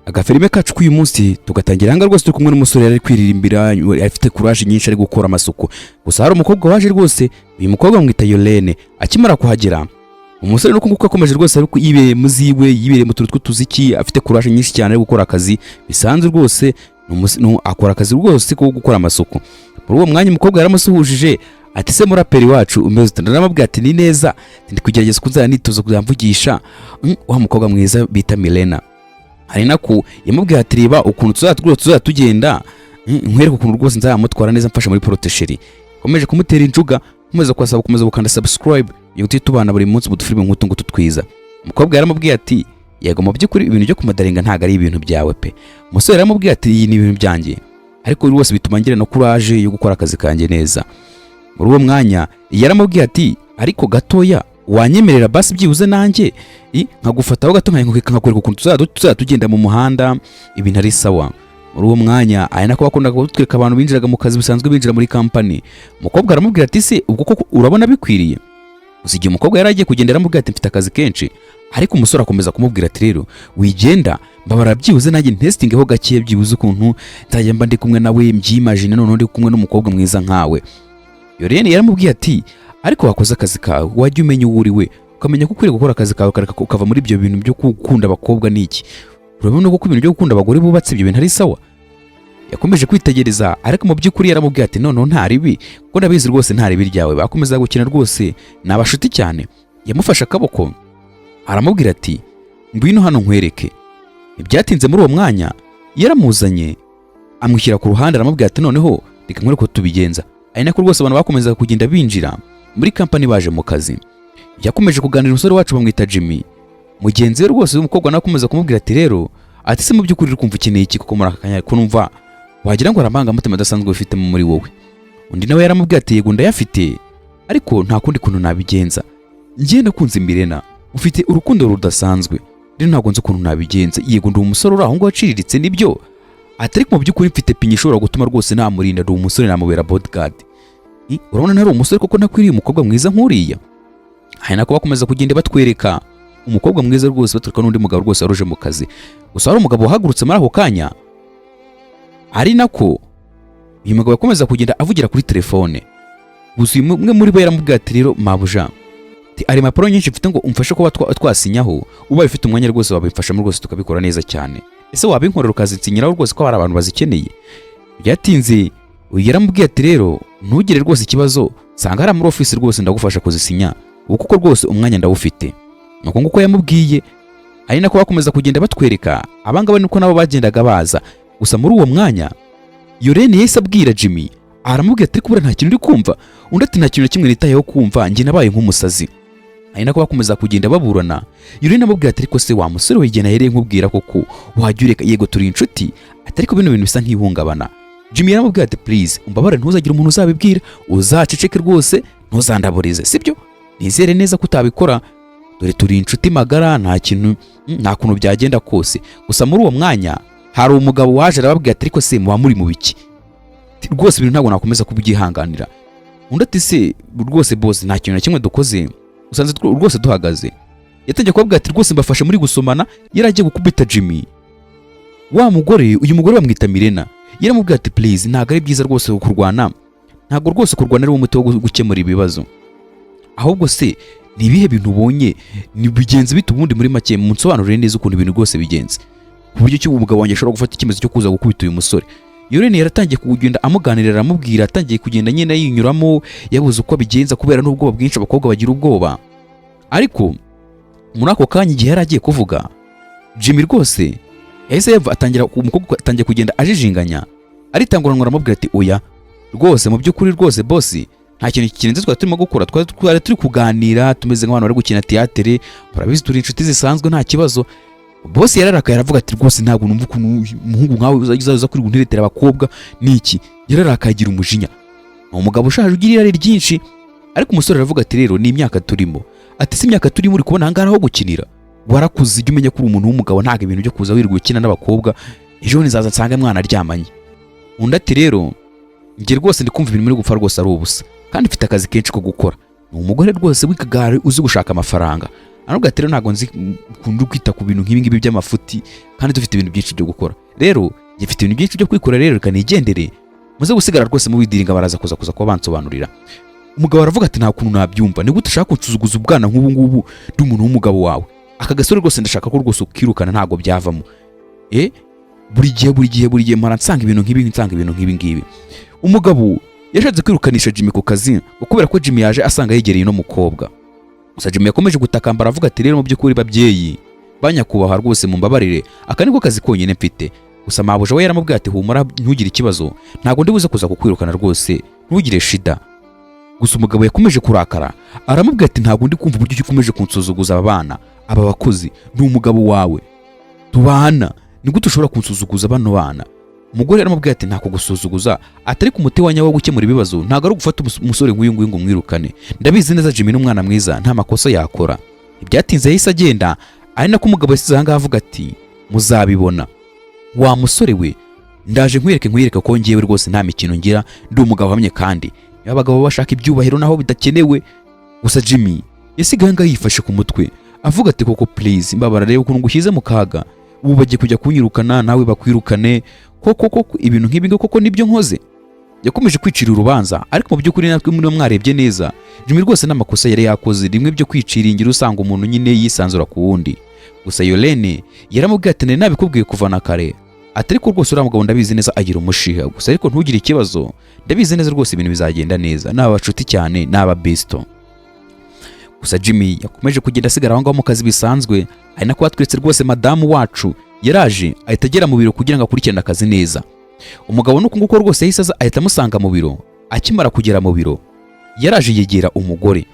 Agafilime kacu k'uyu munsi tugatangira hanga rwose turi kumwe n'umusore yari kwiririmbira afite courage nyinshi ari gukora amasuku. Gusa hari umukobwa waje rwose, uyu mukobwa mwita Yolene. Akimara kuhagera umusore nuko nguko akomeje rwose ari yibere muziwe, yibere mu tuntu tw'utuziki, afite courage nyinshi cyane ari gukora akazi bisanzwe rwose. Akora akazi rwose ko gukora amasuku. Muri uwo mwanya umukobwa yaramusuhujije ati se muraperi wacu umeze ndaramubwira ati ni neza ndi kugerageza kuzana nitozo kuzamvugisha wa mukobwa mwiza bita Milena. Hari nako yamubwiye ati reba ukuntu tuzatugenda nkwereka ukuntu rwose nzamutwara neza mfasha muri protesheri. Komeje kumutera injuga, komeza kwasaba komeza gukanda subscribe yuti tubana buri munsi budufilime nk'utu ngutu twiza. Umukobwa yaramubwiye ati yego mu by'ukuri ibintu byo kumadaringa ntago ari ibintu byawe pe. Umusore yaramubwiye ati iyi ni ibintu byanjye, ariko buri wose bituma ngira no courage yo gukora akazi kanjye neza. Muri uwo mwanya yaramubwiye ati ariko gatoya wanyemerera basi byibuze nanjye nkagufataho gato nkakwereka ukuntu tuzatugenda mu muhanda ibintu ari sawa. Muri uwo mwanya ayana ko bakunda gutwereka abantu binjiraga mu kazi bisanzwe binjira muri company. Umukobwa aramubwira ati se ubwo koko urabona bikwiriye? Usigiye umukobwa yaragiye kugenda aramubwira ati mfite akazi kenshi, ariko umusore akomeza kumubwira ati rero wigenda mbabara byibuze nanjye testingeho gake byibuze ukuntu nzajya mba ndi kumwe nawe mbyimagine none ndi kumwe n'umukobwa mwiza nkawe. Yolene yaramubwiye ati ariko wakoze akazi kawe wajya umenya uwo uri we, ukamenya ko ukwiye gukora akazi kawe ukava muri ibyo bintu byo gukunda abakobwa niki. Urabona ko ibintu byo gukunda abagore bubatse ibyo bintu ari sawa. Yakomeje kwitegereza ariko mu by'ukuri yaramubwiye ati none nta ribi ko nabizi rwose nta ribi ryawe. Bakomeza gukina rwose nabashuti cyane. Yamufashe akaboko aramubwira ati ngwino hano nkwereke. Ibyatinze muri uwo mwanya yaramuzanye amwishyira ku ruhande aramubwira ati noneho reka nkwereke ko tubigenza. Ari nako rwose abantu bakomeza kugenda binjira muri company baje mu kazi. Yakomeje kuganira umusore wacu bamwita Jimmy. Mugenzi we rwose umukobwa nakomeza kumubwira ati rero ati se mu by'ukuri kumva ikeneye iki kuko muri akanya ko numva wagira ngo arambanga mutima adasanzwe bifite muri wowe. Undi nawe yaramubwira ati yego ndayafite ariko nta kundi kuntu nabigenza. Ngiye nakunze Milena, ufite urukundo rudasanzwe rero ntago nzi ukuntu nabigenza. Yego ndi umusore uri aho ngo aciriritse nibyo, atari mu by'ukuri mfite pinyi ishobora gutuma rwose namurinda. Ndi umusore namubera bodyguard. Urabona nari umusore koko nakwiriye umukobwa mwiza nk'uriya. Hari nako bakomeza kugenda batwereka umukobwa mwiza rwose baturuka n'undi mugabo rwose waruje mu kazi. Gusa hari umugabo wahagurutse muri ako kanya, ari nako uyu mugabo yakomeza kugenda avugira kuri telefone. Gusa umwe muri bo yaramubwiye ati rero mabuja ari mapuro nyinshi mfite ngo umfashe kuba twasinyaho, ubaye ufite umwanya rwose wabimfashamo rwose tukabikora neza cyane. Ese wabinkorera ukazinsinyiraho rwose ko hari abantu bazikeneye. Byatinze yaramubwiye ati rero ntugire rwose ikibazo, sanga hari muri office rwose ndagufasha kuzisinya kuko rwose umwanya ndawufite. Nuko nguko yamubwiye. Ari nako bakomeza kugenda batwereka abangaba niko nabo bagendaga baza. Gusa muri uwo mwanya Yolene yahise abwira Jimmy aramubwira ati kubura nta kintu uri kumva. Undi ati nta kintu na kimwe nitayeho kumva, njye nabaye nk'umusazi. Ari nako bakomeza kugenda baburana. Yolene amubwira ati ariko se wa musore wigena yereye nkubwira koko wajya ureka yego turi inshuti atari ko bino bintu bisa nk'ihungabana. Jimmy yaramubwira ati please umbabare ntuzagire umuntu uzabibwira, uzaceceke rwose ntuzandaburize sibyo. Nizere neza ko utabikora dore turi inshuti magara nta kuntu byagenda kose. Gusa muri uwo mwanya hari umugabo waje arababwira ati ariko se muba muri mu biki rwose ibintu ntabwo nakomeza kubyihanganira. Undi ati se rwose boss nta kintu na kimwe dukoze usanze rwose duhagaze. Yatangiye kubabwira ati rwose mbafashe muri gusomana. Yaragiye gukubita Jimmy. Wa mugore uyu mugore bamwita Milena yaramubwira ati please ntago ari byiza rwose kurwana, ntago rwose kurwana ari umuti wo gukemura ibibazo. Ahubwo se ni ibihe bintu ubonye ni bigenze bite ubundi muri make munsobanurire neza ukuntu ibintu rwose bigenze ku buryo cyo umugabo wanjye ashobora gufata ikimezo cyo kuza gukubita uyu musore. Yolene yaratangiye kugenda amuganirira aramubwira, atangiye kugenda nyine yinyuramo yabuze uko bigenza kubera n'ubwoba bwinshi abakobwa bagira ubwoba. Ariko muri ako kanya igihe yaragiye kuvuga Jimmy rwose yahise atangira umukobwa atangiye kugenda ajijinganya aritanguranwa aramubwira ati oya rwose mu by'ukuri rwose boss nta kintu kirenze twari turimo gukora, twari turi kuganira tumeze nk'abantu bari gukina theatre, murabizi turi inshuti zisanzwe nta kibazo. Boss yararakaye aravuga ati rwose ntabwo numva ukuntu umuhungu nkawe uzaza kuri gunteretera abakobwa niki. Yararakaye agira umujinya. Umugabo ushaje ugira irari ryinshi. Ariko umusore aravuga ati rero ni imyaka turimo, ati si imyaka turimo uri kubona hangara aho gukinira, warakuze ujye umenya ko uri umuntu w'umugabo ntago ibintu byo kuza wirirwa ukina n'abakobwa ejo nizaza nsanga mwana aryamanye. Undi ati rero njye rwose ndi kumva ibintu muri gupfa rwose ari ubusa kandi mfite akazi kenshi ko gukora. Ni umugore rwose w'ikagare uzi gushaka amafaranga. Arambwira ati rero ntago nzi kundu kwita ku bintu nk'ibi ngibi by'amafuti kandi dufite ibintu byinshi byo gukora. Rero gifite ibintu byinshi byo kwikora rero reka nigendere muze gusigara rwose mu bidiringa baraza kuza kuba bansobanurira. Umugabo aravuga ati nta kuntu nabyumva, ni gute ushaka kunsuzuguza ubwana nk'ubu ngubu ndi umuntu w'umugabo wawe? Aka gasore rwose ndashaka ko rwose ukirukana ntago byavamo. Buri gihe mara nsanga ibintu nk'ibi. Umugabo yashatse kwirukanisha Jimmy ku kazi kubera ko Jimmy yaje asanga yegereye no mukobwa. Gusa Jimmy yakomeje gutakambara avuga ati rero mu by'ukuri babyeyi banyakubaha rwose mu mbabarire, aka niko kazi konyine mfite. Gusa mabuja we yaramubwiye ati humura ntugire ikibazo, ntago ndi buze kuza kukwirukana rwose, ntugire shida. Gusa umugabo yakomeje kurakara aramubwira ati ntago ndi kumva uburyo ukomeje kunsuzuguza aba bana, aba bakozi, ni umugabo wawe tubana, ni gute ushobora kunsuzuguza bano bana? Umugore yaramubwiye ati ntako gusuzuguza, atari ku muti wanya wo gukemura ibibazo, ntago ari gufata umusore nk'uyu nguyu ngo mwirukane. Ndabizi neza Jimmy n'umwana mwiza nta makosa yakora. Ibyatinze yahise agenda, ari nako umugabo yasize ahangaha avuga ati muzabibona. Wa musore we, ndaje nkwereke ko ngiyewe rwose nta mikino ngira, ndi umugabo hamye kandi abagabo bashaka ibyubahiro naho bidakenewe. Gusa Jimmy yasigaye ngaho yifashe ku mutwe avuga ati koko please mbabara rero ukuntu ngushyize mu kaga, ubu bagiye kujya kunyirukana nawe bakwirukane, koko ibintu nk'ibi koko nibyo nkoze. Yakomeje kwicira urubanza, ariko mu by'ukuri natwe muri mwarebye neza Jimmy rwose n'amakosa yari yakoze rimwe byo kwicira ingiro usanga umuntu nyine yisanzura ku wundi. Gusa Yolene yaramubwiye ati nabikubwiye kuva na kare, atari ko rwose uriya mugabo ndabizi neza agira umushiha, gusa ariko ntugire ikibazo, ndabizi neza rwose ibintu bizagenda neza, naba bacuti cyane naba besto. Gusa Jimmy yakomeje kugenda asigara aho ngaho mu kazi bisanzwe, ari nako batwetse rwose madamu wacu yaraje ahita agera mu biro kugira ngo akurikirane akazi neza. Umugabo nuko nguko rwose yahise aza ahita amusanga mu biro. Akimara kugera mu biro yaraje yegera umugore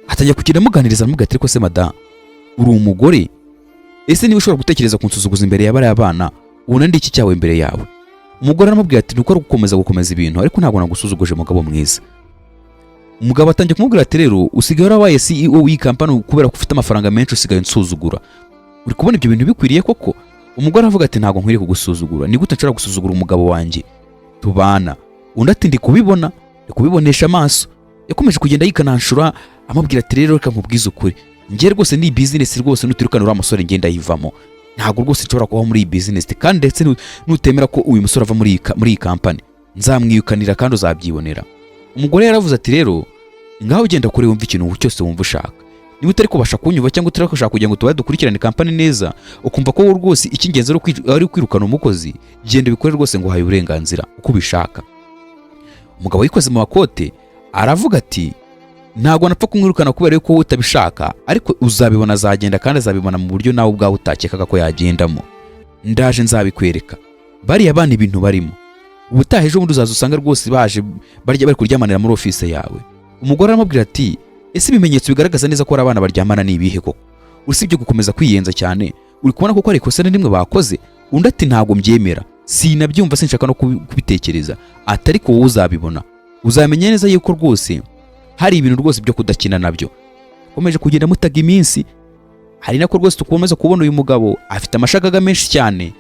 atajya kugenda amuganiriza, aramubwira ati ko se madamu uri umugore, ese niba ushobora gutekereza kunsuzuguza imbere y'abari abana, ubona ndi iki cyawe imbere yawe? Umugore aramubwira ati nuko ari gukomeza ibintu, ariko ntabwo nagusuzuguje mugabo mwiza. Umugabo atangiye kumubwira ati rero usigaye warabaye CEO w'iyi kampani kubera ko ufite amafaranga menshi usigaye nsuzugura, uri kubona ibyo bintu bikwiriye koko? Umugore aravuga ati ntabwo nkwiriye kugusuzugura, ni gute nshobora gusuzugura umugabo wanjye tubana? Undi ati ndi kubibonesha amaso. Yakomeje kugenda yikananshura amubwira ati rero reka nkubwize ukuri, njye rwose ni business rwose, nutirukana uriya musore ngenda yivamo, ntabwo rwose nshobora kubaho muri iyi business, kandi ndetse nutemera ko uyu musore ava muri iyi kampani nzamwiyukanira kandi uzabyibonera. Umugore yaravuze ati rero ngaho ugenda kure wumva ikintu cyose wumva ushaka, niba utari kubasha kunyumva cyangwa utari kushaka kugira ngo tubaye dukurikirane kampani neza, ukumva ko rwose icy'ingenzi ari kwirukana umukozi, genda bikore rwose ngo uhaye uburenganzira uko ubishaka. Umugabo yikoze mu makote aravuga ati ntabwo napfa kumwirukana kubera yuko wowe utabishaka, ariko uzabibona azagenda kandi azabibona mu buryo nawe ubwawe utakekaga ko yagendamo. Ndaje nzabikwereka bariya bana ibintu barimo, ubutaha ejo bundi uzaza usanga rwose baje bari kuryamanira muri office yawe. Umugore aramubwira ati ese ibimenyetso bigaragaza neza ko ari abana baryamana ni ibihe koko? Usibye gukomeza kwiyenza cyane, uri kubona ko ari ikosa n'imwe bakoze? Undi ati ntabwo mbyemera, sinabyumva, sinshaka no kubitekereza, atari ko wowe uzabibona, uzamenya neza yuko rwose hari ibintu rwose byo kudakina nabyo. Akomeje kugenda mutaga iminsi, hari nako rwose tukomeza kubona uyu mugabo afite amashagaga menshi cyane.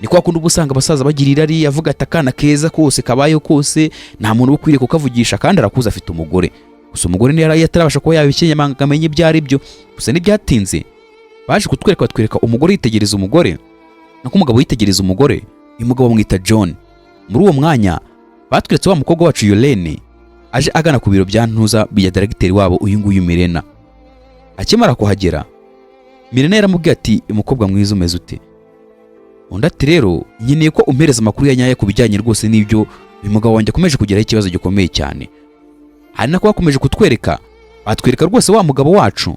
Ni kwa kundi ubusanga abasaza bagira irari, avuga ati akana keza kose kabayeho kose nta muntu ukwiriye kukavugisha, kandi arakuza afite umugore. Gusa umugore ni yari atarabasha kuba yabikenya amenye ibyo ari byo. Gusa n'ibyatinze baje batwereka umugore yitegereza umugore, nako umugabo yitegereza umugore. Uyu mugabo bamwita John. Muri uwo mwanya batweretse wa mukobwa wacu Yolene aje agana ku biro bya ntuza bya directeur wabo uyu nguyu Mirena. Akimara kuhagera Mirena yaramubwiye ati umukobwa mwiza umeze ute? Undi ati rero nkeneye ko umpereza amakuru ya nyayo kubijyanye rwose n'ibyo uyu mugabo wanjye akomeje kugeraho ikibazo gikomeye cyane. Hari nako bakomeje kutwereka, batwereka rwose wa mugabo wacu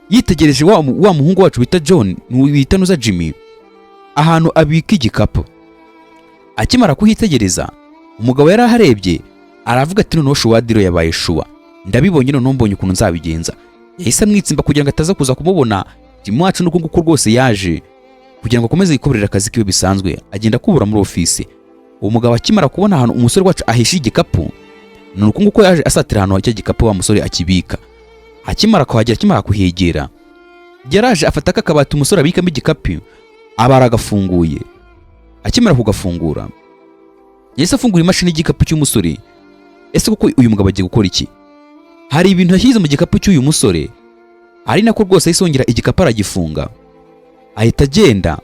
yitegereje wa muhungu wacu bita John wita nuza Jimmy ahantu abika igikapu. Akimara kuhitegereza umugabo yari aharebye aravuga ati noneho shuwadiro yabaye shuwa, ndabibonye noneho mbonye ukuntu nzabigenza. Yahise amwitsimba kugira ngo ataza kuza kumubona. Jimmy wacu nuko nguko rwose yaje kugira ngo akomeze yikoberera akazi kiwe bisanzwe, agenda kubura muri office. Uwo mugabo akimara kubona ahantu umusore wacu ahisha igikapu, nuko nguko yaje asatira ahantu icyo gikapu wa musore akibika. Akimara kuhegera yaraje afata akabati umusore abikamo igikapu, abara agafunguye. Akimara kugafungura yahise afungura imashini y'igikapu cy'umusore. Ese koko uyu mugabo agiye gukora iki? Hari ibintu yashyize mu gikapu cy'uyu musore ari nako rwose yisongera igikapu aragifunga ahita agenda.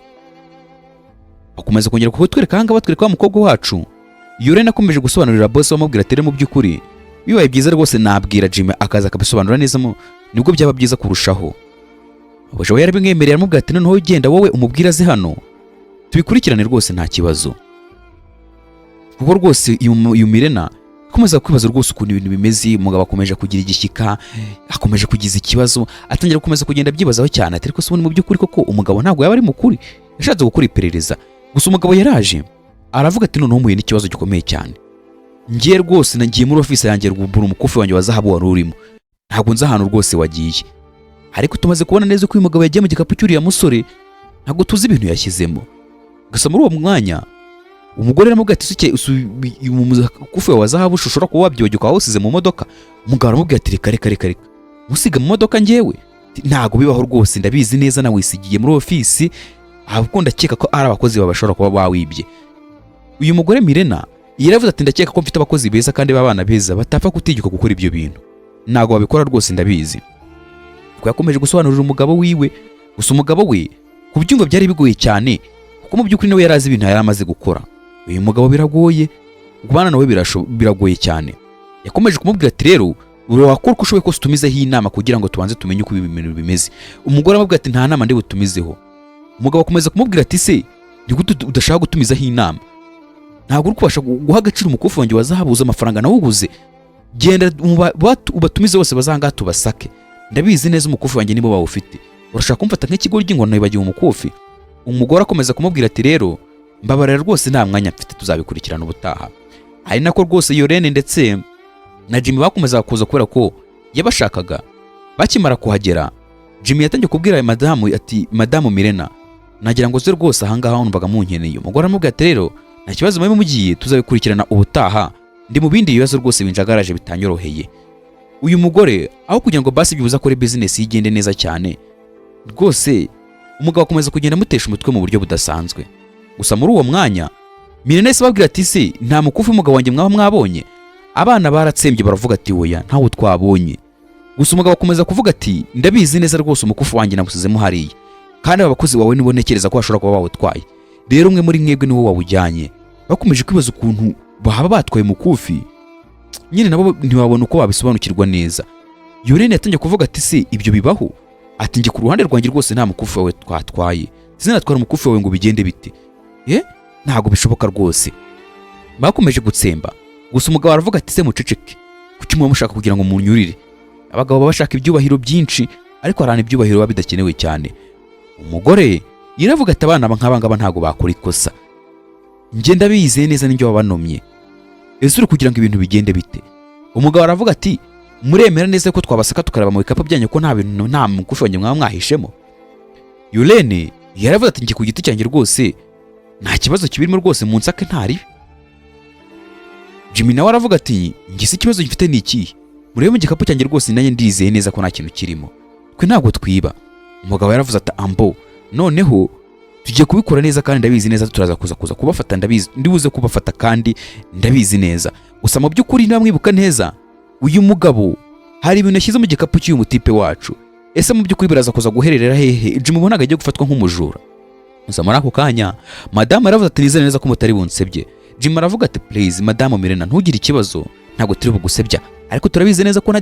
Bakomeza kongera kutwereka hanga batwereka wa mukobwa wacu. Yolene akomeje gusobanurira boss bamubwira ati mu by'ukuri bibaye byiza rwose nabwira Jimmy akaza akabisobanura neza nibwo byaba byiza kurushaho. Abashaho yarabimwemerera aramubwira ati noneho ugenda wowe umubwira ze hano tubikurikirane rwose nta kibazo. Kuko rwose iyo Mirena akomeza kwibaza rwose ukuntu ibintu bimeze. Umugabo akomeje kugira igishyika, akomeje kugiza ikibazo, atangira gukomeza kugenda byibazaho cyane ati ariko se mu by'ukuri koko umugabo ntabwo yaba ari mukuri, yashatse gukora iperereza. Gusa umugabo yaraje aravuga ati noneho muye n'ikibazo gikomeye cyane, ngiye rwose nagiye muri office yanjye rwubura umukufi wanjye wa zahabu wari urimo, ntabwo nzi ahantu rwose wagiye, ariko tumaze kubona neza ko uyu mugabo yagiye mu gikapu cy'uriya musore, ntabwo tuzi ibintu yashyizemo. Gusa muri uwo mwanya umugore aramubwira ati umukufi wa zahabu ushobora kuba wabyogeka wawusize mu modoka. Umugabo aramubwira ati reka musiga mu modoka njyewe, ntabwo bibaho rwose, ndabizi neza nawe wisigiye muri office, ahubwo ndakeka ko ari abakozi babashobora kuba bawibye. Uyu mugore Mirena yaravuze ati ndakeka ko mfite abakozi beza kandi b'abana beza batapfa kutigika gukora ibyo bintu, ntabwo babikora rwose ndabizi. Kuko yakomeje gusobanurira umugabo wiwe. Gusa umugabo we kubyumva byari bigoye cyane kuko mu by'ukuri nawe yarazi ibintu yari amaze gukora. Uyu mugabo biragoye, kubana nawe biragoye cyane. Yakomeje kumubwira ati rero urakora uko ushoboye kose tumizeho inama kugira ngo tubanze tumenye uko ibintu bimeze. Umugore amubwira ati nta nama ndi butumizeho. Umugabo akomeza kumubwira ati se ni gute udashaka gutumizaho inama? Ntabwo uri kubasha guha agaciro umukufi wanjye wa zahabu uza amafaranga nawuguze, genda ubatumize bose bazanga tubasake, ndabizi neza umukufi wanjye nibo bawufite, urashaka kumfata nk'ikigoryi ngo nabibagiye umukufi? Umugore akomeza kumubwira ati rero mbabarira rwose nta mwanya mfite, tuzabikurikirana ubutaha. Ari nako rwose Yolene ndetse na Jimmy bakomeza kuza kubera ko yabashakaga. Bakimara kuhagera Jimmy yatangiye kubwira madamu ati madamu Mirena nagira ngo ze rwose ahangaha numvaga munkeneye. Umugore aramubwira ati rero nta kibazo mwe mugiye tuzabikurikirana ubutaha, ndi mu bindi bibazo rwose binjagaraje bitanyoroheye. Uyu mugore aho kugira ngo basi bibuza kuri business yigende neza cyane rwose, umugabo akomeza kugenda amutesha umutwe mu buryo budasanzwe. Gusa muri uwo mwanya Mirena yese babwira ati se nta mukufi umugabo wanjye mwabonye? Abana baratsembye baravuga ati oya ntawo twabonye. Gusa umugabo akomeza kuvuga ati ndabizi neza rwose umukufi wanjye namusizemo hariya, kandi abakozi wawe nibo ntekereza ko bashobora kuba bawutwaye, rero umwe muri mwebwe niwo wawujyanye. Bakomeje kwibaza ukuntu bahaba batwaye umukufi, nyine nabo ntiwabona uko babisobanukirwa neza. Yolene yatangiye kuvuga ati se ibyo bibaho? Ati njye ku ruhande rwanjye rwose nta mukufi wawe twatwaye, sinatwara umukufi wawe ngo bigende bite? Ntabwo bishoboka rwose. Bakomeje gutsemba. Gusa umugabo aravuga ati se muceceke, kuki muba mushaka kugira ngo munyurire? Abagabo baba bashaka ibyubahiro byinshi, ariko harana ibyubahiro biba bidakenewe cyane. Umugore yaravuga ati abana nk'abangaba ntabwo bakora ikosa, njye ndabizeye neza n'ibyo babanomye, ese uri kugira ngo ibintu bigende bite? Umugabo aravuga ati muremera neza ko twabasaka tukaraba mu bikapu byanyu ko nta bintu nta mukufi wanjye mwaba mwahishemo? Yolene yaravuga ati njye ku giti cyanjye rwose nta kibazo kibirimo rwose munsake ntari. Jimmy nawe aravuga ati njye si ikibazo gifite ni ikihe, murebe mu gikapu cyanjye rwose nanjye ndizeye neza ko nta kintu kirimo, twe ntabwo twiba. Umugabo yaravuze ati ambo noneho tugiye kubikora neza kandi ndabizi neza turaza kuza kubafata, ndabizi ndibuze kubafata kandi ndabizi neza. Gusa mu by'ukuri namwibuka neza uyu mugabo hari ibintu yashyize mu gikapu cy'uyu mutipe wacu, ese mu by'ukuri biraza kuza guhererera hehe? Jimmy ubona agiye gufatwa nk'umujura. Gusa muri ako kanya madamu aravuze ati nizere neza ko mutari bunsebye. Jimmy aravuga ati please madamu Mirena ntugire ikibazo, ntabwo turi bugusebya, ariko turabizi neza ko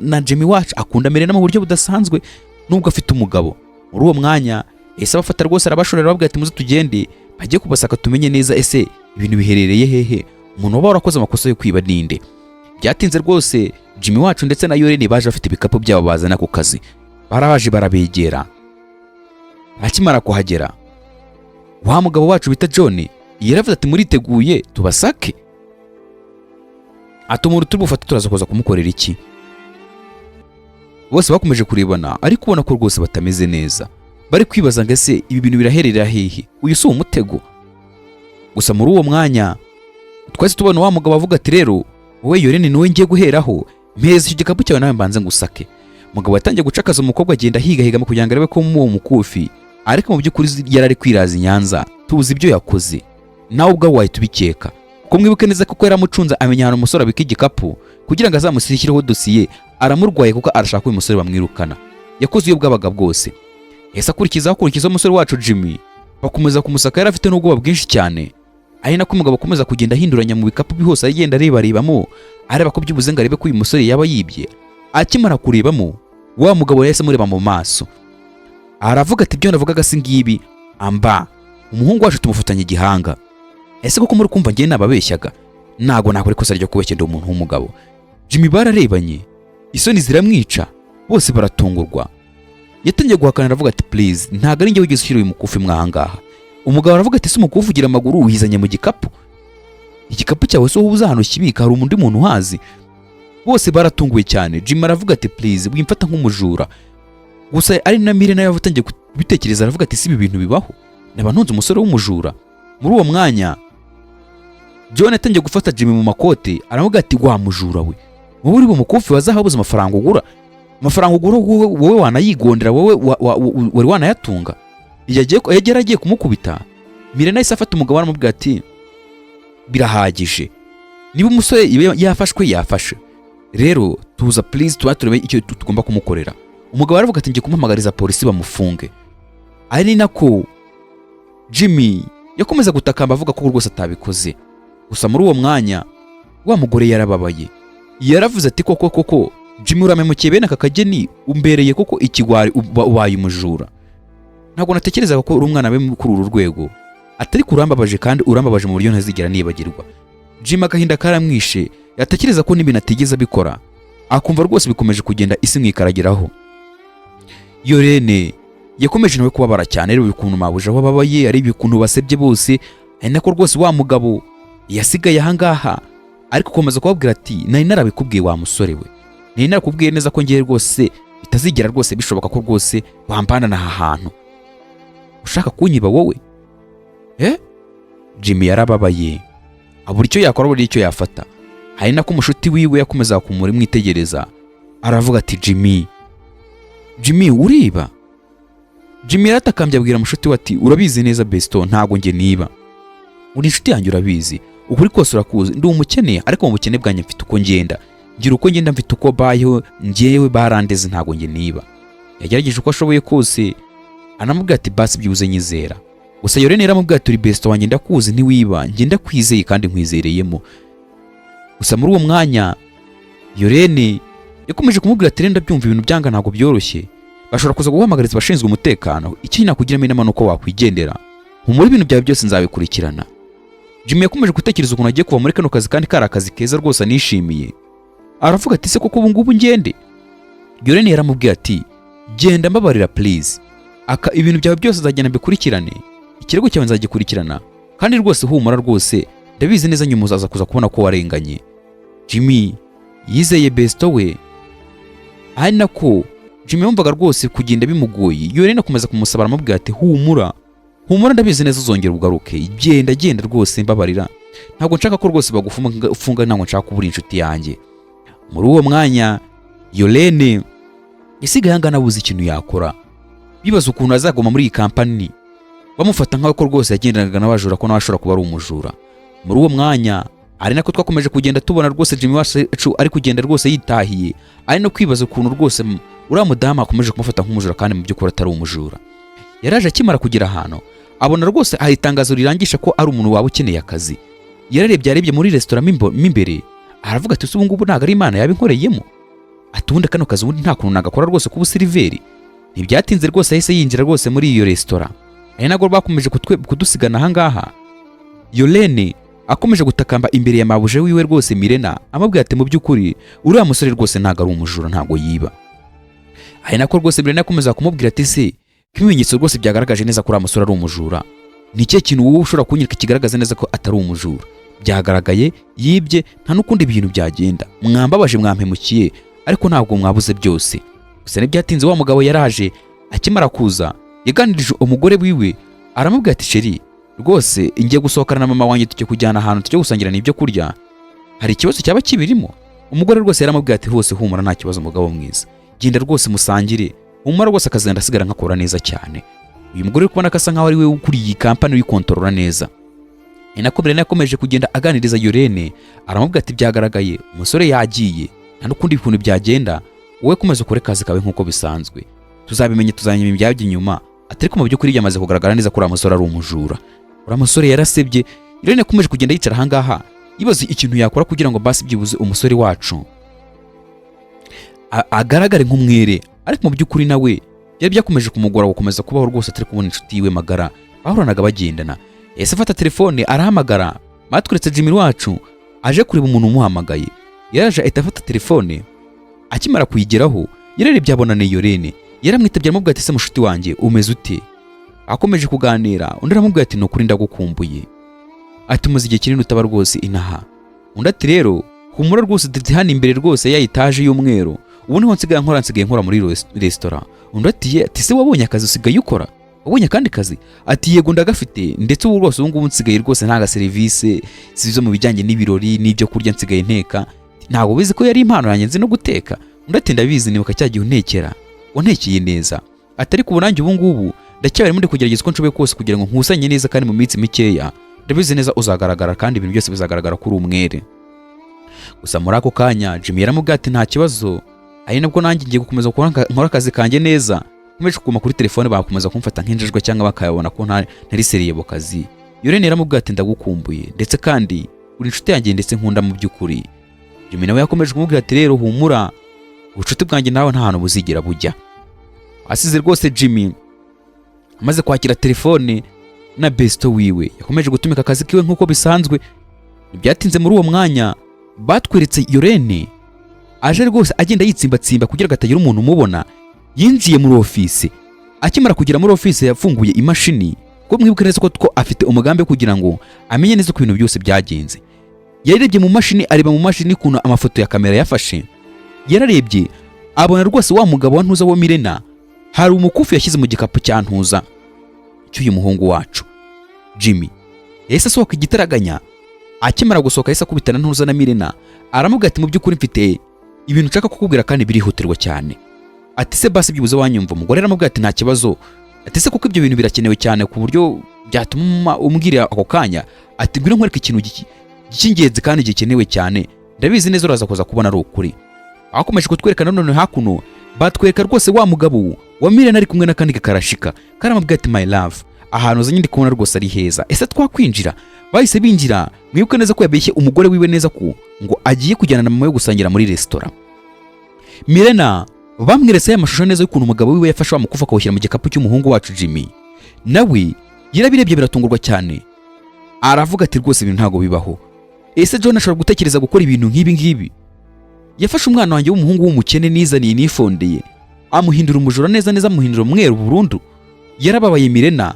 na Jimmy wacu akunda Mirena mu buryo budasanzwe nubwo afite umugabo. Muri uwo mwanya ese abafata rwose arabashorera babwira ati muze tugende bajye kubasaka tumenye neza ese ibintu biherereye hehe, umuntu waba warakoze amakosa yo kwiba ninde. Byatinze rwose Jimmy wacu ndetse na Yolene baje bafite ibikapu byabo bazana ku kazi, barabaje barabegera. Akimara kuhagera wa mugabo wacu bita John yaravuze ati muriteguye tubasake? Atumura tubufata turaza kuza kumukorera iki? Bose bakomeje kurebana ariko ubona ko rwose batameze neza, bari kwibaza ngo ese ibi bintu biraherera hehe, uyu si umutego? Gusa muri uwo mwanya twese tubona wa mugabo avuga ati rero wowe Yolene niwe ngiye guheraho, mpeze icyo gikapu cyawe nawe mbanze ngusake. Umugabo yatangiye gucakaza umukobwa agenda higa kugira ngo arebe ko mu mukufi, ariko mu by'ukuri yarari kwiraza Nyanza, tubuze ibyo yakoze. Nawe ubwo wahita ubikeka ko mwibuke neza ko yaramucunza amenya ahantu umusore abika igikapu kugira ngo azamusikireho dosiye, aramurwaye kuko arashaka ko uyu musore bamwirukana. yakoze iyo bwabaga bwose. Ese akurikiza umusore wacu Jimmy bakomeza kumusaka, yari afite n'ubwoba bwinshi cyane, ari nako umugabo akomeza kugenda ahinduranya mu bikapu bihose agenda arebamo areba ko byibuze ngo arebe ko uyu musore yaba yibye. Akimara kurebamo wa mugabo yahise amureba mu maso aravuga ati ibyo navugaga si ngibi amba umuhungu wacu tumufatanye igihanga. Ese koko muri kumva ngiye nababeshyaga? Nago nakore kosa ryo kubeshya ndi umuntu w'umugabo. Jimmy bararebanye isoni ziramwica, bose baratungurwa. Yatangiye guhakana aravuga ati please ntago ari njye wigeze ushyira uyu mukufi mwahangaha. Umugabo aravuga ati se umukufi ugira amaguru uhizanye mu gikapu? Igikapu cyawe so ubuza hano kibika hari undi muntu uhazi? Bose baratunguwe cyane. Jimmy aravuga ati please wimfata nk'umujura. Gusa ari na Mire nayo yatangiye kubitekereza aravuga ati si ibi bintu bibaho, naba ntunze umusore w'umujura. Muri uwo mwanya John yatangiye gufata Jimmy mu makote aravuga ati wa mujura we, wowe uri umukufi wazahabuze amafaranga ugura, wowe wanayigondera, wowe wari wanayatunga. Yageragiye kumukubita. Mire nayo afata umugabo aramubwira ati birahagije, niba umusore yafashwe yafashe, rero tuza please turebe icyo tugomba kumukorera. Umugabo aravuga ati ngiye kumuhamagariza polisi bamufunge. Ari nako Jimmy yakomeza gutakamba avuga ko rwose atabikoze. Gusa muri uwo mwanya wa mugore yarababaye, yaravuze ati koko Jimmy uramemukiye bene aka kageni, umbereye koko ikigwari, ubaye umujura. Ntabwo natekerezaga ko uri umwana we kuri uru rwego, atari kurambabaje kandi urambabaje mu buryo ntazigera nibagirwa. Jimmy agahinda karamwishe, yatekereza ko n'ibintu atigeze abikora, akumva rwose bikomeje kugenda isi mwikarageraho. Yorene yakomeje nawe kubabara cyane, rero ukuntu mabuja wababaye, ari ukuntu basebye bose, ari nako rwose wa mugabo yasigaye ahangaha ariko komeza kubabwira ati nari narabikubwiye wa musore we, nari narakubwiye neza ko ngiye rwose bitazigera rwose bishoboka ko rwose wambana na hantu ushaka kunyiba wowe. Jimmy yarababaye abura icyo yakora, buri icyo yafata. Hari nako umushuti wiwe yakomeza kumuri mwitegereza aravuga ati Jimmy uriba? Jimmy yaratakambye abwira umushuti we ati urabizi neza Besto ntago nge niba, uri inshuti yanjye urabizi, ukuri kose urakuzi, ndi umukene ariko mu bukene bwanjye mfite uko ngenda, ngira uko ngenda mfite uko bayeho, ngewe barandeze ntago nge niba. Yagerageje uko ashoboye kose anamubwira ati basi byuze nyizera. Gusa Yorene yaramubwira ati uri Besto wanjye ndakuzi ntiwiba, nge ndakwizeye kandi nkwizereyemo. Gusa muri uwo mwanya Yorene yakomeje kumubwira ati renda byumva ibintu byanga ntago byoroshye, bashobora kuza guhamagariza abashinzwe umutekano, iki nakugiramo inama nuko wakwigendera, muri ibintu byawe byose nzabikurikirana. Jimmy yakomeje gutekereza ukuntu agiye kuva muri kano kazi kandi kari akazi keza rwose anishimiye. Aravuga ati se koko ubu ngubu ngende? Yorene yaramubwiye ati genda mbabarira please, ibintu byawe byose nzagenda bikurikirane, ikirego cyawe nzagikurikirana kandi rwose humura rwose, ndabizi neza nyuma uzaza kuza kubona ko warenganye. Jimmy yizeye Besto we, ari nako Jimmy yumvaga rwose kugenda bimugoye. Yorene akomeza kumusaba aramubwira ati humura ndabizi neza uzongera ugaruke, genda rwose mbabarira, ntabwo nshaka ko rwose bagufunga, ntabwo nshaka kubura inshuti yanjye. Muri uwo mwanya Yorene isigaye angana abuze ikintu yakora, bibaza ukuntu azaguma muri iyi kampani bamufata nkaho ko rwose yagendanaga n'abajura, ko nawe ashobora kuba ari umujura. Muri uwo mwanya ari nako twakomeje kugenda tubona rwose Jimmy wacu ari kugenda rwose yitahiye, ari no kwibaza ukuntu rwose uriya mudamu akomeje kumufata nk'umujura kandi mu by'ukuri atari umujura. Yaraje akimara kugera ahantu abona rwose aha itangazo rirangisha ko ari umuntu waba ukeneye akazi. Yarebye muri restaurant imbere aravuga ati ubu ngubu ntago ari Imana yabinkoreyemo, atundi kano kazi ubundi nta kuntu nagakora rwose kuba siliveri. Ntibyatinze rwose ahise yinjira rwose muri iyo restaurant, ari nagwo bakomeje kudusigana ahangaha. Yorene akomeje gutakamba imbere ya mabuje wiwe rwose Mirena amubwira ati mu by'ukuri uriya musore rwose ntago ari umujura, ntago yiba. Ari nako rwose Mirena akomeza kumubwira ati se ibimenyetso rwose byagaragaje neza ko uriya musore ari umujura, ni cyo kintu wowe ushobora kunyereka kigaragaza neza ko atari umujura? Byagaragaye yibye, nta n'ukundi ibintu byagenda, mwambabaje mwampemukiye ariko ntabwo mwabuze byose. Gusa ntibyatinze wa mugabo yaraje, akimara kuza yaganirije umugore wiwe aramubwira ati sheri rwose ngiye gusohokana na mama wanjye tujye kujyana ahantu tujye gusangira n'ibyo kurya, hari ikibazo cyaba kibirimo? Umugore rwose yaramubwira ati hose humura nta kibazo mugabo mwiza, genda rwose musangire, humura rwose akazenda asigara nkakora neza cyane. Uyu mugore kubona ko asa nkaho ari we ukuriye iyi kampani uyikontorora neza. Nako Mirena yakomeje kugenda aganiriza Yorene aramubwira ati byagaragaye umusore yagiye, nta n'ukundi ibintu byagenda, wowe komeza ukore kazi kawe nk'uko bisanzwe. tuzabimenye tuzanyuma ibyabyo inyuma. Ariko mu by'ukuri byamaze kugaragara neza ko uriya musore ari umujura. Uriya musore yarasebye. Irene yakomeje kugenda yicara ahangaha yibaza ikintu yakora kugira ngo basi byibuze umusore wacu agaragare nk'umwere, ariko mu by'ukuri nawe byari byakomeje kumugora gukomeza kubaho rwose atari kubona inshuti yiwe magara bahoranaga bagendana. Yahise afata telefone arahamagara. Batweretse Jimmy wacu aje kureba umuntu umuhamagaye. Yaraje ahita afata telefone, akimara kuyigeraho yarebye abona ni Yorene. Yaramwitabye aramubwira ati se mushuti wanjye umeze ute? Akomeje kuganira, undi aramubwira ati nukuri ndagukumbuye, ati muzi igihe kinini utaba rwose inaha. Undi ati rero humura rwose ndetse hano imbere rwose ya etaje y'umweru, ubu niho nsigaye nkora muri restaurant. Undi ati se wabonye akazi usigaye ukora? Wabonye kandi kazi? Ati yego ndagafite, ndetse ubu rwose ubu ngubu nsigaye rwose ntaga serivisi zizo mu bijyanye n'ibirori n'ibyo kurya nsigaye nteka. Ntabwo bizi ko yari impano yanjye nzi no guteka. Undi ati ndabizi nibuka cyagiye untekera wantekeye neza. Atari ku burangi ubu ngubu ndacyari muri kugerageza ko nshoboye kose kugira ngo nkusanye neza kandi mu minsi mikeya ndabizi neza uzagaragara kandi ibintu byose bizagaragara kuri umwere. Gusa muri ako kanya Jimmy yaramubwiye ati nta kibazo, ari nabwo nanjye ngiye gukomeza nkora akazi kanjye neza. Nkomeje kuguma kuri telefone bakomeza kumfata nk'injijwe cyangwa bakayabona ko ntari seriye mu kazi. Yorene yaramubwiye ati ndagukumbuye ndetse kandi uri inshuti yanjye ndetse nkunda mu by'ukuri. Jimmy nawe yakomeje kumubwira ati rero humura, ubucuti bwanjye nawe nta hantu buzigira bujya. Asize rwose Jimmy amaze kwakira telefone na besto wiwe yakomeje gutumika akazi kiwe nk'uko bisanzwe. Ntibyatinze muri uwo mwanya batweretse Yorene aje rwose agenda yitsimbatsimba kugira ngo atagira umuntu umubona. Yinjiye muri office. Akimara kugera muri office yafunguye imashini ko mwibuke neza ko afite umugambi kugira ngo amenye neza ko ibintu byose byagenze. Yarebye mu mashini, areba mu mashini kuntu amafoto ya kamera yafashe. Yararebye abona rwose wa mugabo wa Ntuza wo Mirena hari umukufi yashyize mu gikapu cya Ntuza cy'uyu muhungu wacu. Jimmy yahise asohoka igitaraganya. Akimara gusohoka yahise akubitana Ntuza na Mirena aramubwira ati mu by'ukuri mfite ibintu nshaka kukubwira kandi birihutirwa cyane. Ati se basi byibuze wanyumva? Umugore aramubwira ati nta kibazo. Ati se kuko ibyo bintu birakenewe cyane ku buryo byatuma umbwira ako kanya. Ati ngwino nkwereke ikintu cy'ingenzi kandi gikenewe cyane, ndabizi neza uraza kuza kubona ari ukuri. Akomeje kutwereka none hakuno batwereka rwose wa mugabo wa Mirena ari kumwe n'akandi karashika karamubwira ati my love, ahantu uzanye ndi kubona rwose ari heza, ese twakwinjira? Bahise binjira. Mwibuke neza ko yabeshye umugore wiwe neza ko ngo agiye kujyana na mama yo gusangira muri restaurant. Mirena bamweretse amashusho neza y'ukuntu umugabo wiwe yafashe amukufa akawushyira mu gikapu cy'umuhungu wacu Jimmy. Nawe yarabirebye biratungurwa cyane, aravuga ati rwose ibintu ntago bibaho. Ese John ashobora gutekereza gukora ibintu nk'ibi ngibi? Yafashe umwana wanjye w'umuhungu w'umukene nizaniye nifondeye amuhindura umujura neza neza, amuhindura umweru burundu. Yarababaye Mirena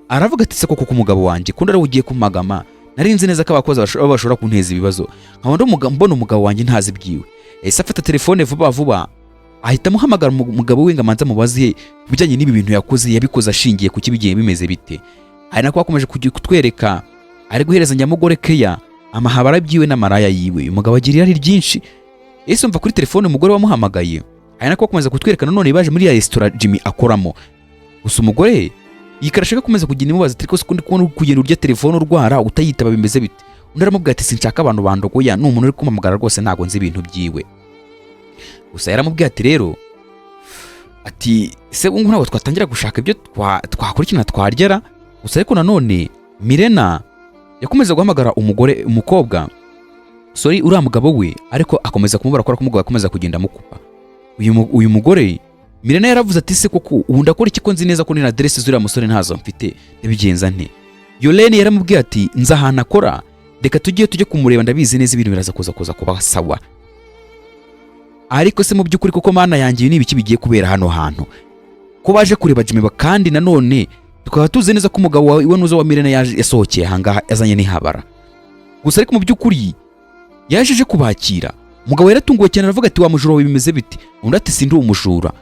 aravuga ati se koko umugabo wanjye kundi ari ugiye kumagama, narinzi neza ko abakozi bashobora kunteza ibibazo nkabona mbona umugabo wanjye ntazi byiwe. Ese afata telefone vuba vuba ahita muhamagara umugabo we ngo amanze mubaze bijyanye n'ibi bintu yakoze, yabikoze ashingiye ku kibigiye bimeze bite. Ari nako akomeje kutwereka ari guhereza nyamugore keya amahabara byiwe n'amaraya yiwe. Umugabo agira irari ryinshi. Ese umva kuri telefone umugore wamuhamagaye. Ari nako akomeza kutwereka none baje muri ya restaurant Jimmy akoramo. Gusa umugore yikarashaka akomeza kugenda imubaza ati ko sikundi kubona kugenda urya telefone urwara utayitaba bimeze bite. Undi aramubwira ati sinshaka abantu bandogoya, n'umuntu uri kumamagara rwose ntago nzi ibintu byiwe. Gusa yaramubwiye ati rero ati se ungu ntabwo twatangira gushaka ibyo twakora ikintu twaryera. Gusa ariko nanone Mirena yakomeza guhamagara umukobwa sorry uriya mugabo we, ariko akomeza kumubara ko umugabo akomeza kugenda mukupa. Uyu mugore Mirena yaravuze ati se koko ubu ndakora iki ko nzi neza ko ni adresse zuriya musore ntazo mfite, ndabigenza nte? Yorene yaramubwiye ati nza ahantu akora, reka tujye kumureba, ndabizi neza ibintu biraza kuza kuba sawa. Ariko se mu by'ukuri koko mana yanjye ni ibiki bigiye kubera hano hantu ko baje kureba Jimmy, kandi nanone tukaba tuzi neza ko umugabo wawe Ntuza wa Mirena yasohokeye hangaha yazanye n'ihabara. Gusa ariko mu by'ukuri yajeje kubakira. Umugabo yaratunguwe cyane aravuga ati wa mujura we bimeze biti? Undi ati sindi umujura.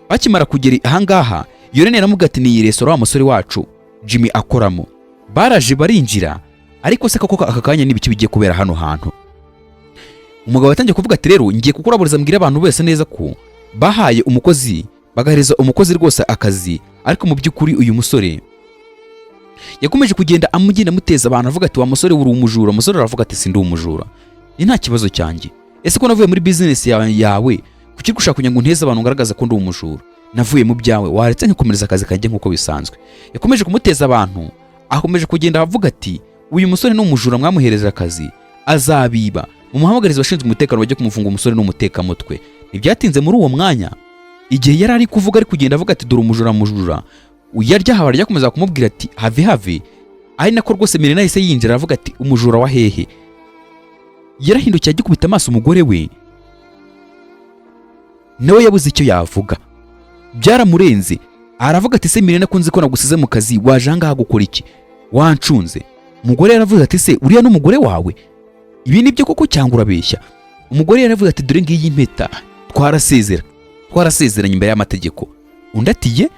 Bakimara kugera ahangaha Yorene yaramubwiye ati ni restaurant wa musore wacu Jimmy akoramo. Baraje barinjira, ariko se koko aka kanya n'ibiki bigiye kubera hano hantu. Umugabo yatangiye kuvuga ati rero ngiye kukuraburiza mbwira abantu bose neza ko bahaye umukozi bagahereza umukozi rwose akazi, ariko mu by'ukuri uyu musore yakomeje kugenda amuteza abantu avuga ati wa musore uri umujura. Umusore aravuga ati sindi umujura, ni nta kibazo cyanjye. Ese ko navuye muri business yawe kuki gushaka kugira ngo nteze abantu ngaragaza ko ndi umujura? navuye mu byawe, waretse nkikomereza akazi kanjye nk'uko bisanzwe. Yakomeje kumuteza abantu, akomeje kugenda avuga ati uyu musore ni umujura mwamuhereje akazi, azabiba, mumuhamagarize abashinzwe umutekano bajye kumufunga, umusore n'umutekamutwe. Ntibyatinze muri uwo mwanya, igihe yari ari kuvuga ari kugenda avuga ati dore umujura, uyarya habara ryakomeza kumubwira ati have, ari nako rwose Mirena yahise yinjira avuga ati umujura wa hehe. Yarahindukiye agikubita amaso umugore we, nawe yabuze icyo yavuga, byaramurenze. Aravuga ati se Mirena ko nzi ko nagusize mu kazi, waje ahangaha gukora iki? Wancunze. Umugore yaravuze ati se uriya n'umugore wawe? Ibi nibyo koko cyangwa urabeshya? Umugore yaravuze ati dore ngiyi impeta, twarasezeranye imbere y'amategeko. Undi ati ye,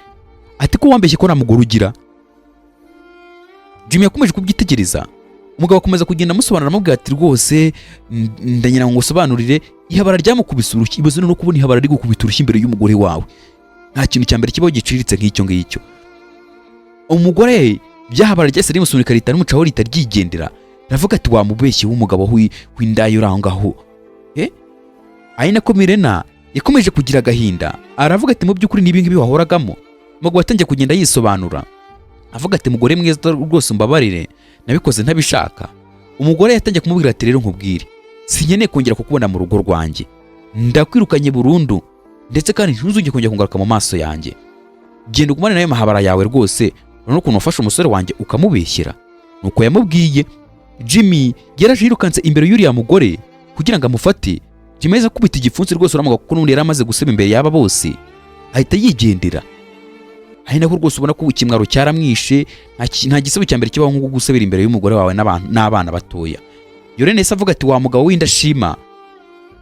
ati ko wambeshye ko nta mugore ugira? Jimmy yakomeje kubyitegereza, umugabo akomeza kugenda amusobanurira amubwira ati rwose ndanyira ngo usobanurire, ihabara ryamukubise urushyi, ibaze no kubona ihabara ari gukubita urushyi imbere y'umugore wawe. Nta kintu cyambere kibaho giciriritse nk'icyo ngicyo. Umugore byahabara ryese rimusunika rita n'umucaho rita ryigendera, ravuga ati wamubeshye w'umugabo w'indayo urangaho. Ari nako Mirena yakomeje kugira agahinda, aravuga ati mu by'ukuri nibi ngibi wahoragamo. Umugabo atangiye kugenda yisobanura, avuga ati mugore mwiza rwose umbabarire, nabikoze ntabishaka. Umugore yatangiye kumubwira ati rero nkubwire, sinkeneye kongera kukubona mu rugo rwanjye, ndakwirukanye burundu, ndetse kandi ntuzongere kongera kungaruka mu maso yanjye. Genda ugumane nayo mahabara yawe rwose, none ukuntu wafashe umusore wanjye ukamubeshyera. Nuko yamubwiye. Jimmy yaraje yirukanse imbere y'uriya mugore kugira ngo amufate. Jimmy yahise akubita igipfunsi rwose uramuga kuko n'undi yari amaze guseba imbere y'aba bose, ahita yigendera. Ari nako rwose ubona ko ikimwaro cyaramwishe, nta gisebo cyambere kibaho nko gusebera imbere y'umugore wawe n'abana batoya. Yorene yahise avuga ati wa mugabo w'indashima,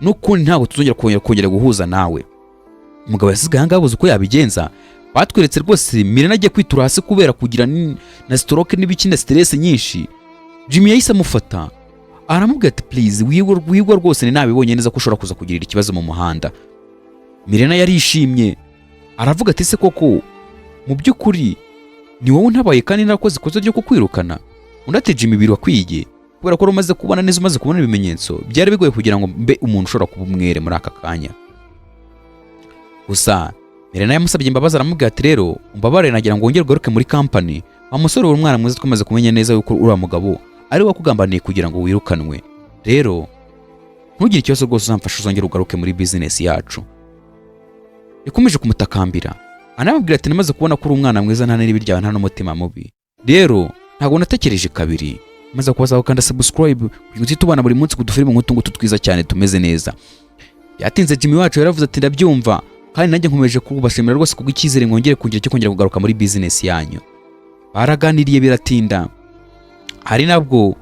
n'ukundi ntabwo tuzongera kongera guhuza nawe. Umugabo yasigaye ahangaha abuze uko yabigenza. Batweretse rwose Mirena agiye kwitura hasi kubera kugira na stroke n'ibiki na stress nyinshi. Jimmy yahise amufata, aramubwira ati please wigwa rwose, nabibonye neza ko ushobora kuza kugirira ikibazo mu muhanda. Mirena yarishimye, aravuga ati se koko mu by'ukuri ni wowe ntabaye kandi narakoze ikosa ryo kukwirukana? Undi ati Jimmy birakwiye, kubera ko umaze kubona neza, umaze kubona ibimenyetso, byari bigoye kugira ngo mbe umuntu ushobora kuba umwere muri aka kanya. Gusa Mirena yamusabye imbabazi, aramubwira ati rero umbabarire, nagira ngo wongere ugaruke muri company. Wa musore uri umwana mwiza, twamaze kumenya neza yuko uriya mugabo ari wakugambaniye kugira ngo wirukanwe. Rero ntugire ikibazo rwose, uzamfasha uzongere ugaruke muri business yacu. Yakomeje kumutakambira, anamubwira ati namaze kubona ko uri umwana mwiza, nta n'iribi ryawe, nta n'umutima mubi. Rero ntabwo natekereje kabiri, maze kubazaho kandi subscribe kugira ngo tubana buri munsi kudufilime nk'utu ngutu twiza cyane tumeze neza. Yatinze Jimmy wacu yaravuze ati ndabyumva, kandi nanjye nkomeje kubashimira rwose kubw'icyizere mwongere kugira cyo kongera kugaruka muri business yanyu. Baraganiriye biratinda. Hari nabwo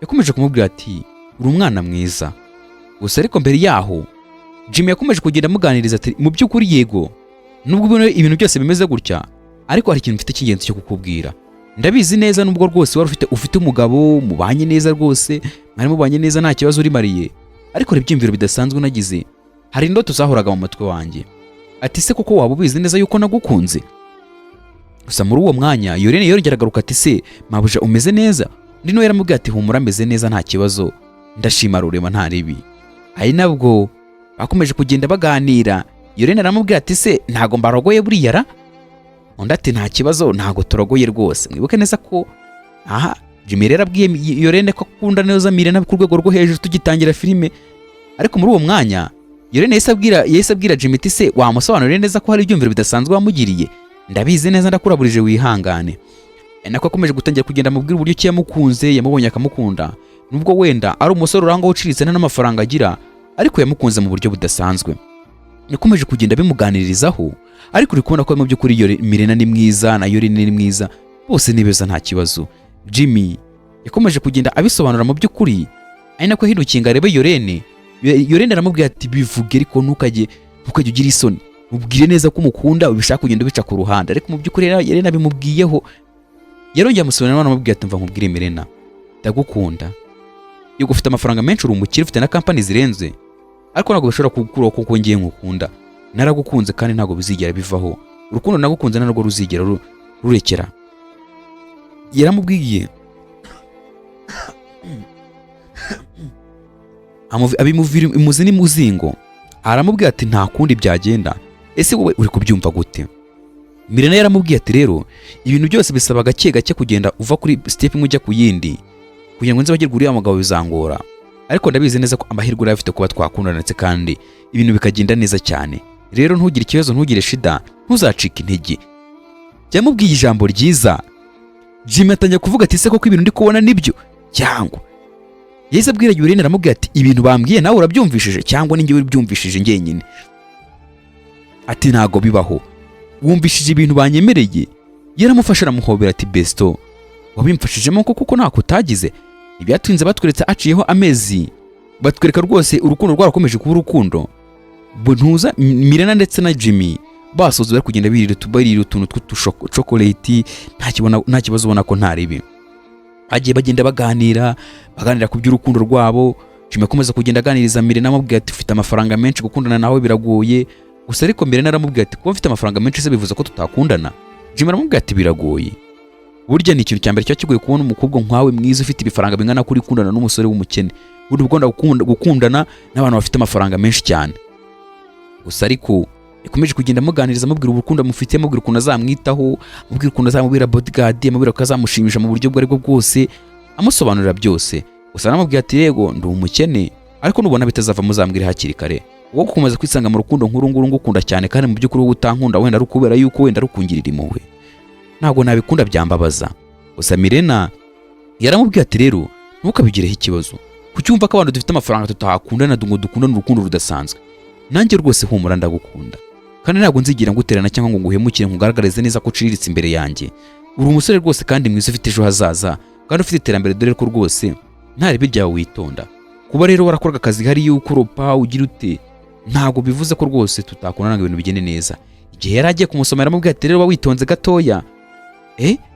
yakomeje kumubwira ati uri umwana mwiza. Gusa ariko mbere yaho Jimmy yakomeje kugenda amuganiriza ati mu by'ukuri yego, nubwo ibintu byose bimeze gutya, ariko hari ikintu mfite cy'ingenzi cyo kukubwira. Ndabizi neza nubwo rwose wari ufite umugabo mubanye neza rwose, mwari mubanye neza nta kibazo uri mariye, ariko hari ibyumviro bidasanzwe nagize, hari indoto zahoraga mu mutwe wanjye. Ati se koko waba ubizi neza yuko nagukunze? Gusa muri uwo mwanya Yorene yongera agaruka ati se mabuja umeze neza? Undi nawe yaramubwiye ati humura meze neza nta kibazo, ndashima rurema nta ribi. Ari nabwo bakomeje kugenda baganira. Yorene aramubwira ati se ntago mbarogoye buriya ra? Undi ati nta kibazo, ntago turogoye rwose. Mwibuke neza ko Jimmy rero abwiye Yorene ko akunda neza Mirena ku rwego rwo hejuru tugitangira filime. Ariko muri uwo mwanya Yorene yahise abwira Jimmy ati se wamusobanurire neza ko hari ibyumviro bidasanzwe wamugiriye? Ndabizi neza ndakuraburije wihangane. Nako akomeje gutangira kugenda amubwira uburyo ki yamukunze, yamubonye akamukunda, nubwo wenda ari umusore uranga uciritse nta n'amafaranga agira, ariko yamukunze mu buryo budasanzwe. Yakomeje kugenda bimuganiririzaho, ariko uri kubona ko mu by'ukuri Mirena ni mwiza na Yorene ni mwiza, bose ni beza nta kibazo. Jimmy yakomeje kugenda abisobanura mu by'ukuri, ari nako hirukinga arebe Yorene. Yorene aramubwira ati bivuge ariko ntukajye ugira isoni, mubwire neza ko umukunda, ubishaka kugenda bica ku ruhande. Ariko mu by'ukuri Yorene abimubwiyeho, yarongeye amusobanurira n'amubwira ati mva nkubwire Mirena, ndagukunda, yuko ufite amafaranga menshi, uri umukire, ufite na company zirenze, ariko ntabwo bishobora kugukuraho kuko ngiye nkukunda. Naragukunze kandi ntabwo bizigera bivaho, urukundo nagukunze narwo ruzigera rurekera. Yaramubwiye abimuvira imuzi n'umuzingo, aramubwira ati nta kundi byagenda, ese wowe uri kubyumva gute? Mirena yaramubwiye ati rero ibintu byose bisaba gake gake kugenda uva kuri step imwe ujya ku yindi kugira ngo nze bagirwe uriya mugabo bizangora, ariko ndabizi neza ko amahirwe uri afite kuba twakundana ndetse kandi ibintu bikagenda neza cyane. Rero ntugire ikibazo, ntugire shida, ntuzacike intege. Yamubwiye ijambo ryiza. Jimmy atangiye kuvuga ati se koko ibintu ndi kubona nibyo cyangwa? Yahise abwira Yurene aramubwira ati ibintu bambwiye nawe urabyumvishije cyangwa ninjye uribyumvishije ngenyine? Ati ntago bibaho, wumvishije ibintu banyemereye. Yaramufasha aramuhobera ati besto wabimfashijemo kuko ntako utagize. Ibyatunze batweretse aciyeho amezi, batwereka rwose urukundo rwarakomeje kuba urukundo. Buntuza Mirena ndetse na Jimmy basoze bari kugenda birira utuntu tw'utuchocolate, nta kibazo ubona ko nta ribi. Bagiye bagenda baganira ku by'urukundo rwabo. Jimmy akomeza kugenda aganiriza Mirena amubwira ati ufite amafaranga menshi, gukundana nawe biragoye. Gusa ariko Mirena aramubwira ati kuba mfite amafaranga menshi se bivuze ko tutakundana? Jimmy aramubwira ati biragoye. Burya ni ikintu cyambere cyakigoye kubona umukobwa nkawe mwiza ufite ibifaranga bingana kuri kundana n'umusore w'umukene. Burya ugomba gukundana n'abantu bafite amafaranga menshi cyane. Gusa ariko yakomeje kugenda amuganiriza amubwira urukundo amufitiye, amubwira ukuntu azamwitaho, amubwira ukuntu azamubera bodyguard, amubwira ko azamushimisha mu buryo bwo aribwo bwose, amusobanurira byose. Gusa aramubwira ati yego ndi umukene, ariko nubona bitazava muzambwire hakiri kare. Wowe gukomeza kwisanga mu rukundo nkuru ngukunda cyane kandi mu by'ukuri wowe utankunda wenda rukubera yuko wenda rukungirira impuhwe, ntabwo nabikunda byambabaza. Gusa Mirena yaramubwiye ati rero ntukabigireho ikibazo, kucyumva ko abantu dufite amafaranga tutahakundana ngo dukundane urukundo rudasanzwe. Nanjye rwose humura ndagukunda kandi ntabwo nzigira nguterana cyangwa ngo nguhemukire nkugaragarize neza ko uciriritse imbere yanjye. Uri umusore rwose kandi mwiza ufite ejo hazaza kandi ufite iterambere, dore ko rwose nta ribi ryawe witonda. Kuba rero warakoraga akazi hari yuko uropa ugira ute ntabwo bivuze ko rwose tutakundana ngo ibintu bigende neza. Igihe yari agiye kumusomera amubwira ati rero witonze gatoya,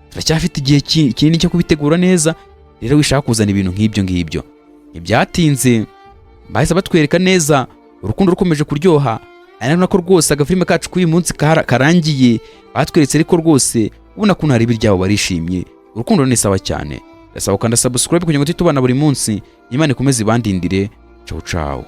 turacyafite igihe kinini cyo kubitegura neza, rero wishaka kuzana ibintu nk'ibyo ngibyo. Ntibyatinze bahise batwereka neza urukundo rukomeje kuryoha. Ari nako rwose agafilime kacu k'uyu munsi karangiye, batweretse ariko rwose ubona ko ntari byabo barishimye. Urukundo ni sawa cyane. Ndasaba ukanda subscribe kugira ngo tubana buri munsi. Imana ikomeze ibandindire. Ciao ciao.